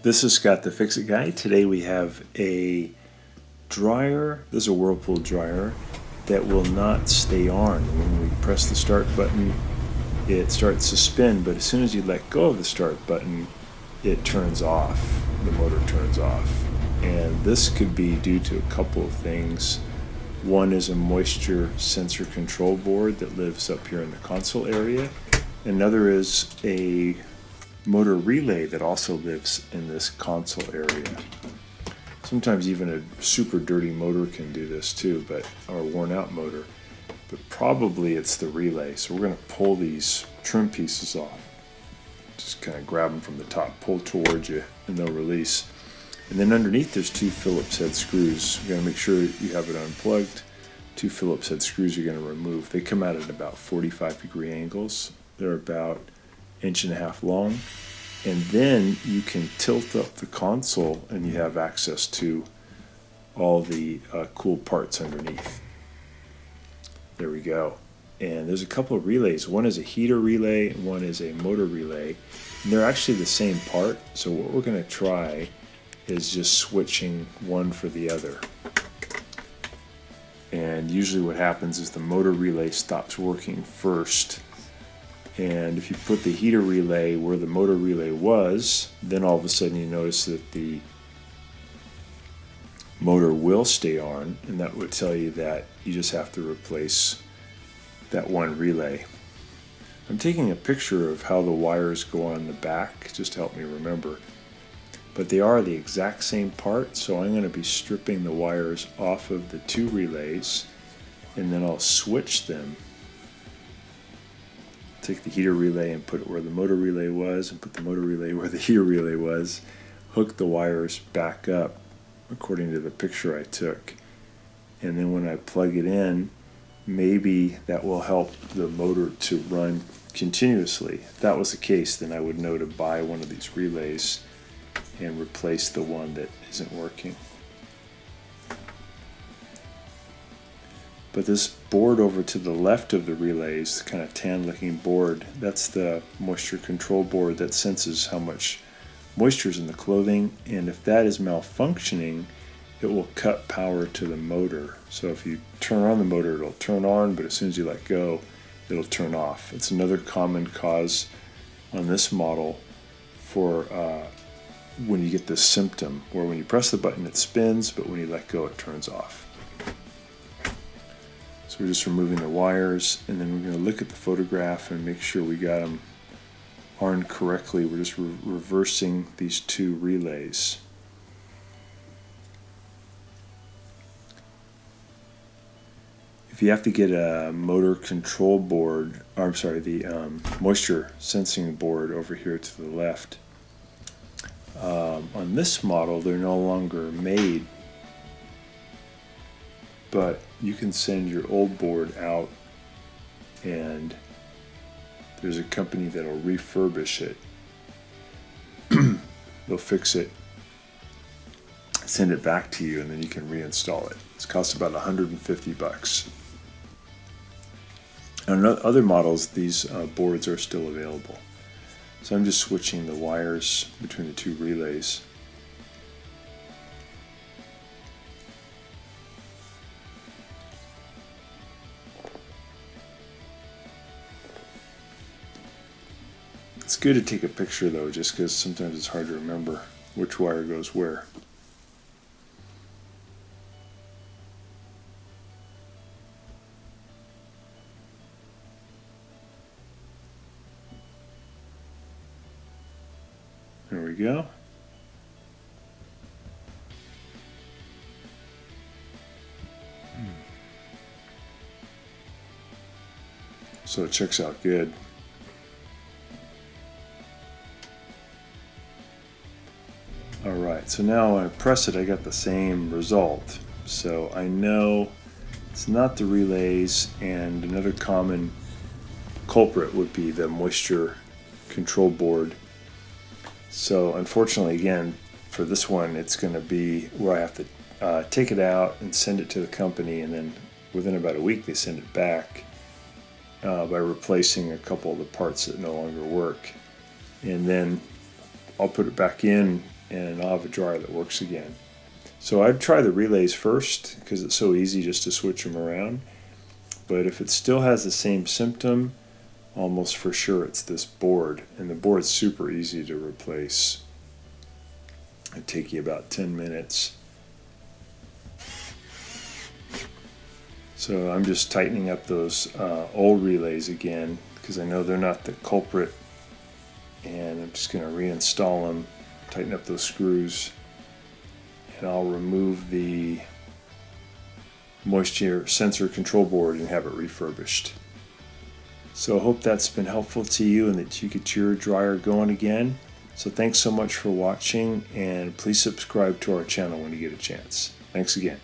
This is Scott the Fix-It Guy. Today we have a dryer. This is a Whirlpool dryer that will not stay on. When we press the start button, it starts to spin, but as soon as you let go of the start button, it turns off. The motor turns off. And this could be due to a couple of things. One is a moisture sensor control board that lives up here in the console area. Another is a motor relay that also lives in this console area. Sometimes even a super dirty motor can do this too, or a worn out motor. But probably it's the relay. So we're going to pull these trim pieces off. Just kind of grab them from the top, pull towards you, and they'll release. And then underneath there's two Phillips head screws. You got to make sure you have it unplugged. Two Phillips head screws you're going to remove. They come out at about 45-degree angles. They're about 1.5 inches long. And then you can tilt up the console and you have access to all the cool parts underneath. There we go. And there's a couple of relays. One is a heater relay and one is a motor relay. And they're actually the same part. So what we're going to try is just switching one for the other. And usually what happens is the motor relay stops working first. And if you put the heater relay where the motor relay was, then all of a sudden you notice that the motor will stay on, and that would tell you that you just have to replace that one relay. I'm taking a picture of how the wires go on the back, just to help me remember. But they are the exact same part, so I'm going to be stripping the wires off of the two relays, and then I'll switch them. Take the heater relay and put it where the motor relay was, and put the motor relay where the heater relay was. Hook the wires back up according to the picture I took. And then when I plug it in, maybe that will help the motor to run continuously. If that was the case, then I would know to buy one of these relays and replace the one that isn't working. But this board over to the left of the relays, kind of tan looking board, that's the moisture control board that senses how much moisture is in the clothing, and if that is malfunctioning, it will cut power to the motor. So if you turn on the motor, it'll turn on, but as soon as you let go, it'll turn off. It's another common cause on this model for when you get this symptom, where when you press the button it spins, but when you let go it turns off. So we're just removing the wires, and then we're going to look at the photograph and make sure we got them on correctly. We're just reversing these two relays. If you have to get a motor control board, or I'm sorry, the moisture sensing board over here to the left, on this model they're no longer made, but you can send your old board out and there's a company that'll refurbish it. They'll fix it, send it back to you, and then you can reinstall it. It costs about $150. On other models, these boards are still available. So I'm just switching the wires between the two relays. It's good to take a picture though, just because sometimes it's hard to remember which wire goes where. There we go. So it checks out good. Alright, so now when I press it, I got the same result. So I know it's not the relays, and another common culprit would be the moisture control board. So unfortunately, again, for this one, it's going to be where I have to take it out and send it to the company, and then within about a week they send it back by replacing a couple of the parts that no longer work. And then I'll put it back in and I'll have a dryer that works again. So I'd try the relays first because it's so easy just to switch them around. But if it still has the same symptom, almost for sure it's this board. And the board's super easy to replace. It'd take you about 10 minutes. So I'm just tightening up those old relays again because I know they're not the culprit. And I'm just going to reinstall them, tighten up those screws, and I'll remove the moisture sensor control board and have it refurbished. So I hope that's been helpful to you and that you get your dryer going again. So thanks so much for watching, and please subscribe to our channel when you get a chance. Thanks again.